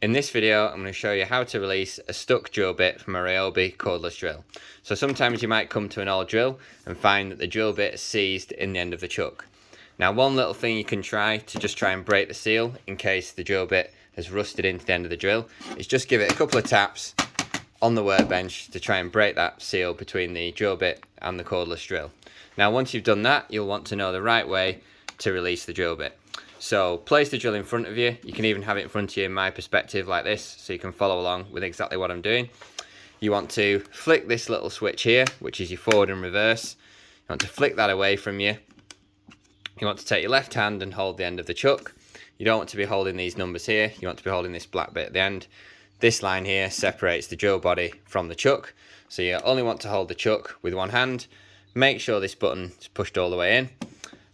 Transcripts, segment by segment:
In this video, I'm going to show you how to release a stuck drill bit from a Ryobi cordless drill. So sometimes you might come to an old drill and find that the drill bit is seized in the end of the chuck. Now, one little thing you can try to just try and break the seal in case the drill bit has rusted into the end of the drill is just give it a couple of taps on the workbench to try and break that seal between the drill bit and the cordless drill. Now, once you've done that, you'll want to know the right way to release the drill bit. So place the drill in front of you. You can even have it in front of you in my perspective like this, so you can follow along with exactly what I'm doing. You want to flick this little switch here, which is your forward and reverse. You want to flick that away from you. You want to take your left hand and hold the end of the chuck. You don't want to be holding these numbers here. You want to be holding this black bit at the end. This line here separates the drill body from the chuck. So you only want to hold the chuck with one hand. Make sure this button is pushed all the way in.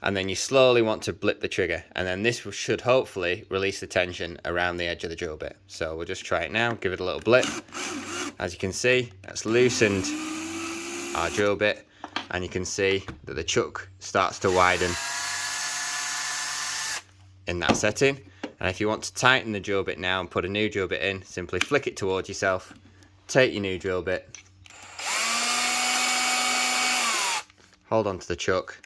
And then you slowly want to blip the trigger, and then this should hopefully release the tension around the edge of the drill bit. So we'll just try it now, give it a little blip. As you can see, that's loosened our drill bit, and you can see that the chuck starts to widen in that setting. And if you want to tighten the drill bit now and put a new drill bit in, simply flick it towards yourself, take your new drill bit, hold on to the chuck.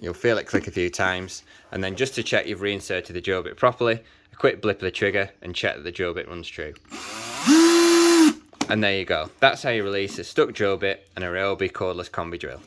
You'll feel it click a few times, and then just to check you've reinserted the drill bit properly, a quick blip of the trigger and check that the drill bit runs true. And there you go. That's how you release a stuck drill bit and a Ryobi cordless combi drill.